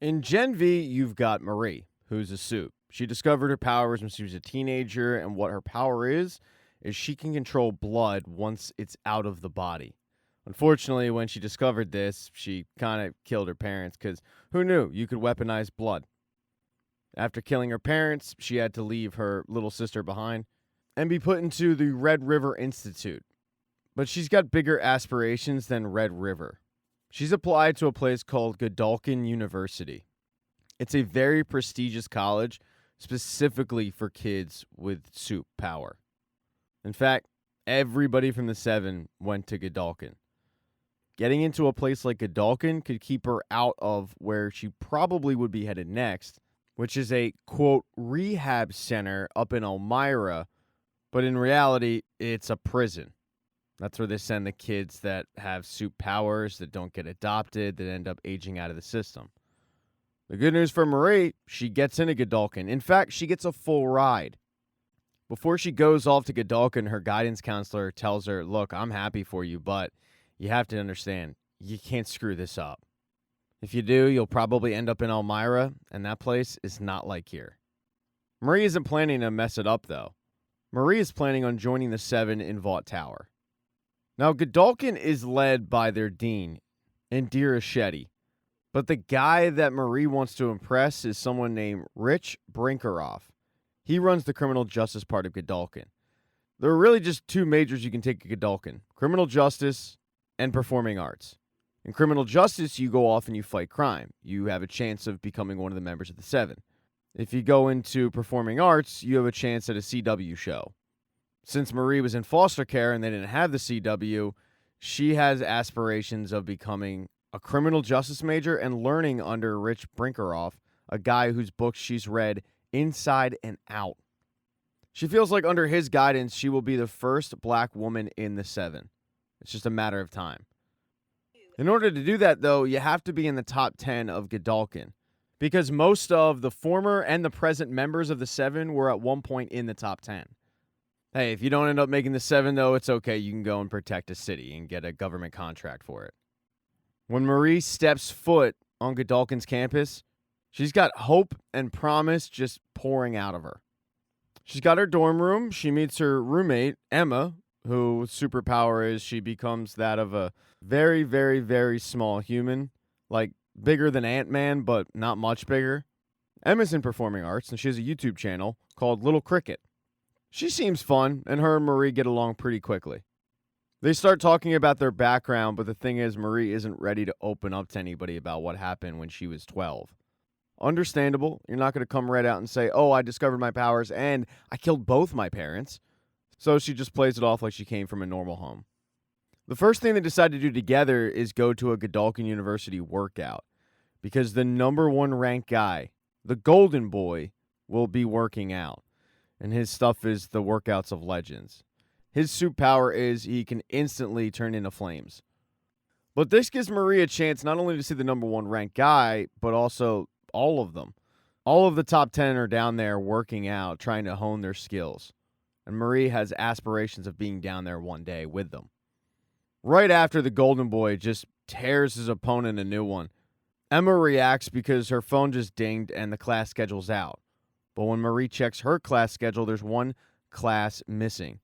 In Gen V, you've got Marie, who's a suit. She discovered her powers when she was a teenager, and what her power is she can control blood once it's out of the body. Unfortunately, when she discovered this, she kind of killed her parents because who knew you could weaponize blood? After killing her parents, she had to leave her little sister behind and be put into the Red River Institute. But she's got bigger aspirations than Red River. She's applied to a place called Godalkin University. It's a very prestigious college specifically for kids with suit power. In fact, everybody from the Seven went to Godalkin. Getting into a place like Godalkin could keep her out of where she probably would be headed next, which is a, quote, rehab center up in Elmira, but in reality, it's a prison. That's where they send the kids that have suit powers, that don't get adopted, that end up aging out of the system. The good news for Marie, she gets into Godalkin. In fact, she gets a full ride. Before she goes off to Godalkin, her guidance counselor tells her, look, I'm happy for you, but you have to understand, you can't screw this up. If you do, you'll probably end up in Elmira, and that place is not like here. Marie isn't planning to mess it up, though. Marie is planning on joining the Seven in Vought Tower. Now, Godalkin is led by their dean, Indira Shetty, but the guy that Marie wants to impress is someone named Rich Brinkeroff. He runs the criminal justice part of Godalkin. There are really just two majors you can take at Godalkin: criminal justice and performing arts. In criminal justice, you go off and you fight crime. You have a chance of becoming one of the members of the Seven. If you go into performing arts, you have a chance at a CW show. Since Marie was in foster care and they didn't have the CW, she has aspirations of becoming a criminal justice major and learning under Rich Brinkeroff, a guy whose books she's read inside and out. She feels like under his guidance, she will be the first black woman in the Seven. It's just a matter of time. In order to do that, though, you have to be in the top 10 of Godalkin, because most of the former and the present members of the Seven were at one point in the top 10. Hey, if you don't end up making the Seven, though, it's okay. You can go and protect a city and get a government contract for it. When Marie steps foot on Godalkin's campus, she's got hope and promise just pouring out of her. She's got her dorm room. She meets her roommate, Emma, whose superpower is she becomes that of a very, very, very small human, like bigger than Ant-Man, but not much bigger. Emma's in performing arts, and she has a YouTube channel called Little Cricket. She seems fun, and her and Marie get along pretty quickly. They start talking about their background, but the thing is, Marie isn't ready to open up to anybody about what happened when she was 12. Understandable. You're not going to come right out and say, oh, I discovered my powers and I killed both my parents. So she just plays it off like she came from a normal home. The first thing they decide to do together is go to a Godalkin University workout, because the number one ranked guy, the Golden Boy, will be working out. And his stuff is the workouts of legends. His superpower is he can instantly turn into flames. But this gives Marie a chance not only to see the number one ranked guy, but also all of them. All of the top 10 are down there working out, trying to hone their skills. And Marie has aspirations of being down there one day with them. Right after the Golden Boy just tears his opponent a new one, Emma reacts because her phone just dinged and the class schedule's out. But when Marie checks her class schedule, there's one class missing.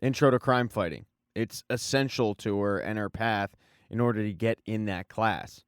Intro to Crime Fighting. It's essential to her and her path in order to get in that class.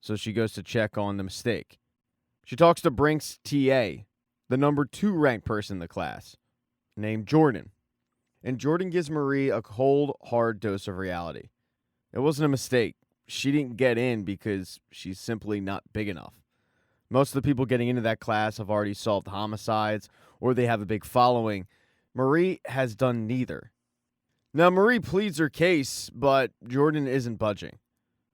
So she goes to check on the mistake. She talks to Brink's TA, the number 2 ranked person in the class, named Jordan. And Jordan gives Marie a cold, hard dose of reality. It wasn't a mistake. She didn't get in because she's simply not big enough. Most of the people getting into that class have already solved homicides or they have a big following. Marie has done neither. Now, Marie pleads her case, but Jordan isn't budging.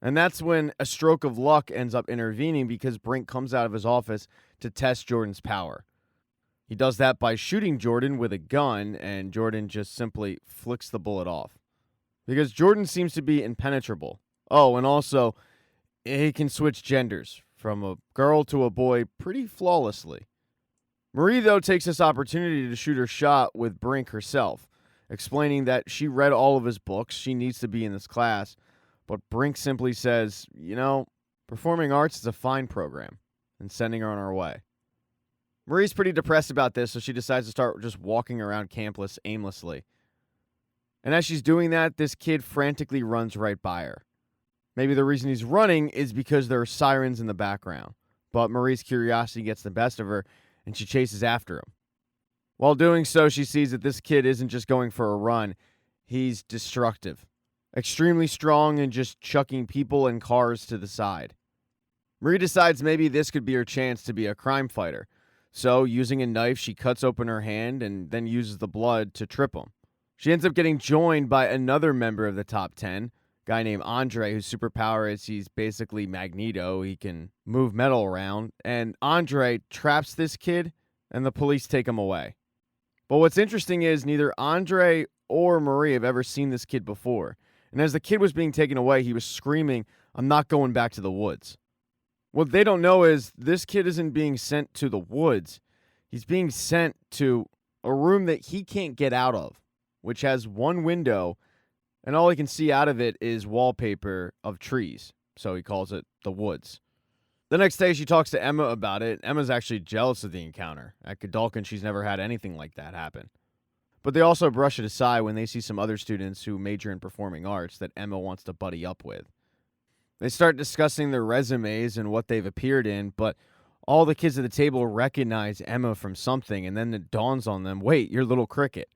And that's when a stroke of luck ends up intervening because Brink comes out of his office to test Jordan's power. He does that by shooting Jordan with a gun, and Jordan just simply flicks the bullet off. Because Jordan seems to be impenetrable. Oh, and also, he can switch genders from a girl to a boy pretty flawlessly. Marie, though, takes this opportunity to shoot her shot with Brink herself, explaining that she read all of his books, she needs to be in this class, but Brink simply says, performing arts is a fine program. and sending her on her way. Marie's pretty depressed about this, so she decides to start just walking around campus aimlessly. And as she's doing that, this kid frantically runs right by her. Maybe the reason he's running is because there are sirens in the background, but Marie's curiosity gets the best of her, and she chases after him. While doing so, she sees that this kid isn't just going for a run, he's destructive, extremely strong and just chucking people and cars to the side. Marie decides maybe this could be her chance to be a crime fighter. So, using a knife, she cuts open her hand and then uses the blood to trip him. She ends up getting joined by another member of the top 10, a guy named Andre, whose superpower is he's basically Magneto. He can move metal around. And Andre traps this kid, and the police take him away. But what's interesting is neither Andre or Marie have ever seen this kid before. And as the kid was being taken away, he was screaming, "I'm not going back to the woods." What they don't know is this kid isn't being sent to the woods. He's being sent to a room that he can't get out of, which has one window, and all he can see out of it is wallpaper of trees. So he calls it the woods. The next day, she talks to Emma about it. Emma's actually jealous of the encounter. At Godolkin, she's never had anything like that happen. But they also brush it aside when they see some other students who major in performing arts that Emma wants to buddy up with. They start discussing their resumes and what they've appeared in, but all the kids at the table recognize Emma from something, and then it dawns on them, wait, you're Little Cricket.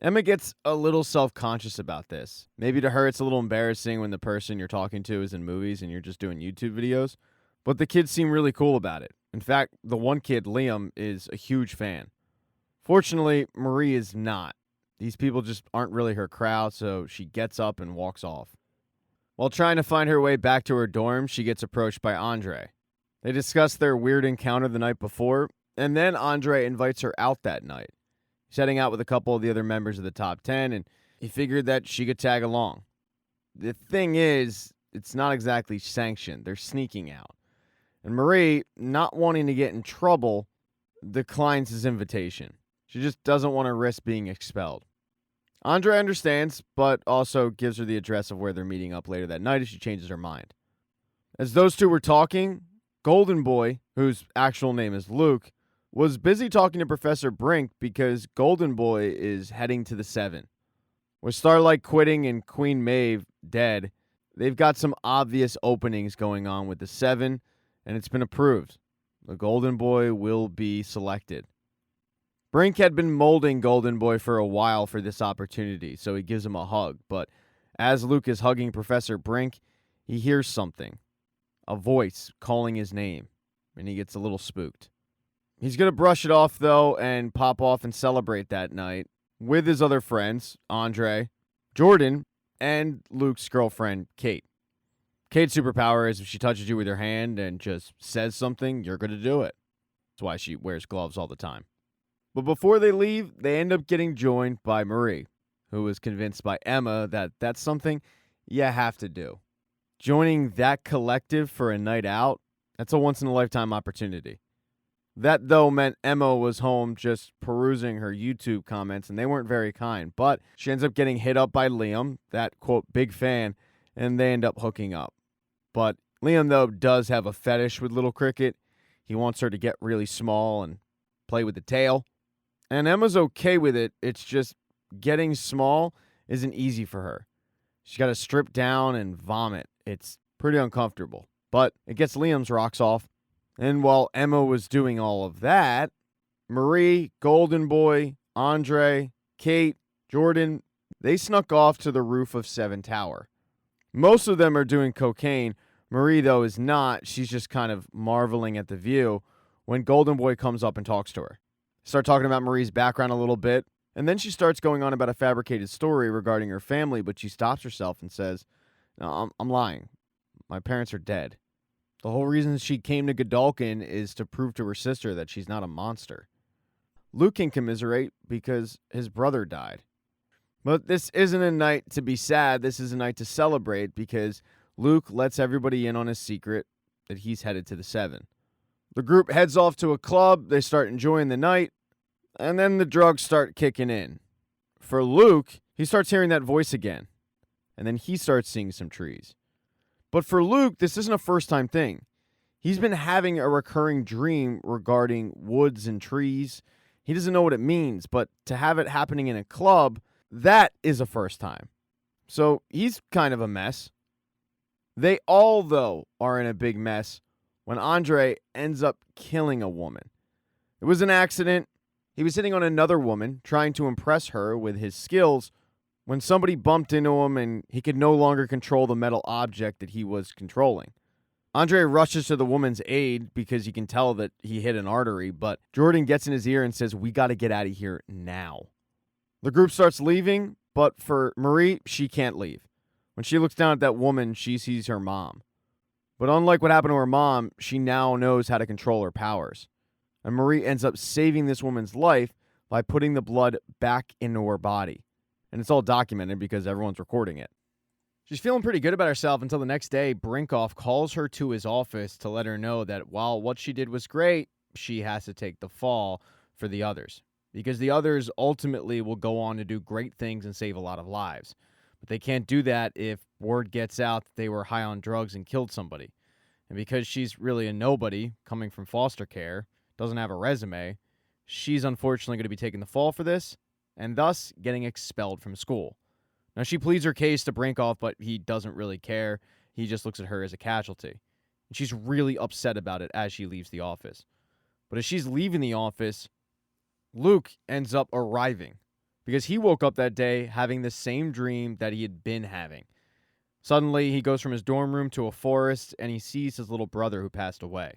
Emma gets a little self-conscious about this. Maybe to her it's a little embarrassing when the person you're talking to is in movies and you're just doing YouTube videos, but the kids seem really cool about it. In fact, the one kid, Liam, is a huge fan. Fortunately, Marie is not. These people just aren't really her crowd, so she gets up and walks off. While trying to find her way back to her dorm, she gets approached by Andre. They discuss their weird encounter the night before, and then Andre invites her out that night. He's heading out with a couple of the other members of the top 10, and he figured that she could tag along. The thing is, it's not exactly sanctioned. They're sneaking out. And Marie, not wanting to get in trouble, declines his invitation. She just doesn't want to risk being expelled. Andre understands, but also gives her the address of where they're meeting up later that night if she changes her mind. As those two were talking, Golden Boy, whose actual name is Luke, was busy talking to Professor Brink because Golden Boy is heading to the 7. With Starlight quitting and Queen Maeve dead, they've got some obvious openings going on with the 7, and it's been approved. The Golden Boy will be selected. Brink had been molding Golden Boy for a while for this opportunity, so he gives him a hug. But as Luke is hugging Professor Brink, he hears something. A voice calling his name, and he gets a little spooked. He's going to brush it off, though, and pop off and celebrate that night with his other friends, Andre, Jordan, and Luke's girlfriend, Kate. Kate's superpower is if she touches you with her hand and just says something, you're going to do it. That's why she wears gloves all the time. But before they leave, they end up getting joined by Marie, who is convinced by Emma that that's something you have to do. Joining that collective for a night out, that's a once-in-a-lifetime opportunity. That, though, meant Emma was home just perusing her YouTube comments, and they weren't very kind. But she ends up getting hit up by Liam, that, quote, big fan, and they end up hooking up. But Liam, though, does have a fetish with Little Cricket. He wants her to get really small and play with the tail. And Emma's okay with it. It's just getting small isn't easy for her. She's got to strip down and vomit. It's pretty uncomfortable. But it gets Liam's rocks off. And while Emma was doing all of that, Marie, Golden Boy, Andre, Kate, Jordan, they snuck off to the roof of 7 Tower. Most of them are doing cocaine. Marie, though, is not. She's just kind of marveling at the view when Golden Boy comes up and talks to her. Start talking about Marie's background a little bit, and then she starts going on about a fabricated story regarding her family, but she stops herself and says, "No, I'm lying. My parents are dead. The whole reason she came to Godolkin is to prove to her sister that she's not a monster." Luke can commiserate because his brother died. But this isn't a night to be sad. This is a night to celebrate because Luke lets everybody in on his secret that he's headed to the 7. The group heads off to a club. They start enjoying the night. And then the drugs start kicking in. For Luke, he starts hearing that voice again. And then he starts seeing some trees. But for Luke, this isn't a first-time thing. He's been having a recurring dream regarding woods and trees. He doesn't know what it means, but to have it happening in a club, that is a first time. So he's kind of a mess. They all, though, are in a big mess when Andre ends up killing a woman. It was an accident. He was hitting on another woman, trying to impress her with his skills, when somebody bumped into him and he could no longer control the metal object that he was controlling. Andre rushes to the woman's aid because you can tell that he hit an artery, but Jordan gets in his ear and says, "We got to get out of here now." The group starts leaving, but for Marie, she can't leave. When she looks down at that woman, she sees her mom. But unlike what happened to her mom, she now knows how to control her powers. And Marie ends up saving this woman's life by putting the blood back into her body. And it's all documented because everyone's recording it. She's feeling pretty good about herself until the next day, Brinkoff calls her to his office to let her know that while what she did was great, she has to take the fall for the others. Because the others ultimately will go on to do great things and save a lot of lives. But they can't do that if word gets out that they were high on drugs and killed somebody. And because she's really a nobody, coming from foster care, doesn't have a resume, she's unfortunately going to be taking the fall for this, and thus getting expelled from school. Now, she pleads her case to Brinkoff, but he doesn't really care. He just looks at her as a casualty. And she's really upset about it as she leaves the office. But as she's leaving the office, Luke ends up arriving because he woke up that day having the same dream that he had been having. Suddenly, he goes from his dorm room to a forest, and he sees his little brother who passed away.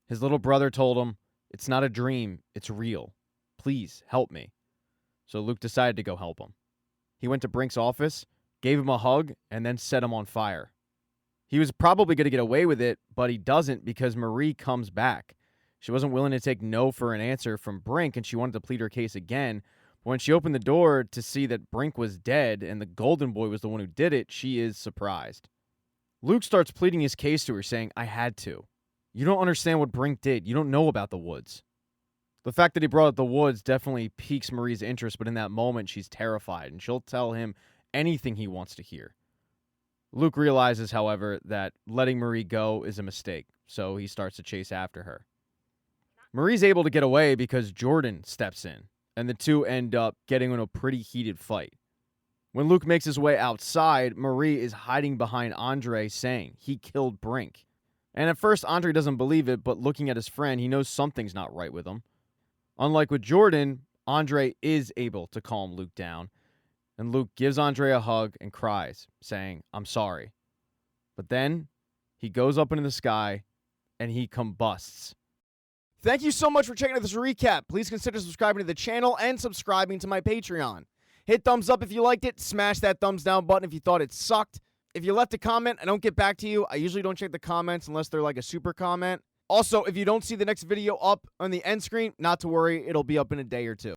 His little brother told him, "It's not a dream, it's real. Please, help me." So Luke decided to go help him. He went to Brink's office, gave him a hug, and then set him on fire. He was probably going to get away with it, but he doesn't because Marie comes back. She wasn't willing to take no for an answer from Brink, and she wanted to plead her case again. But when she opened the door to see that Brink was dead and the Golden Boy was the one who did it, she is surprised. Luke starts pleading his case to her, saying, "I had to. You don't understand what Brink did. You don't know about the woods." The fact that he brought up the woods definitely piques Marie's interest, but in that moment, she's terrified, and she'll tell him anything he wants to hear. Luke realizes, however, that letting Marie go is a mistake, so he starts to chase after her. Marie's able to get away because Jordan steps in, and the two end up getting in a pretty heated fight. When Luke makes his way outside, Marie is hiding behind Andre, saying he killed Brink. And at first, Andre doesn't believe it, but looking at his friend, he knows something's not right with him. Unlike with Jordan, Andre is able to calm Luke down, and Luke gives Andre a hug and cries, saying, "I'm sorry." But then, he goes up into the sky, and he combusts. Thank you so much for checking out this recap. Please consider subscribing to the channel and subscribing to my Patreon. Hit thumbs up if you liked it. Smash that thumbs down button if you thought it sucked. If you left a comment, I don't get back to you. I usually don't check the comments unless they're like a super comment. Also, if you don't see the next video up on the end screen, not to worry, it'll be up in a day or two.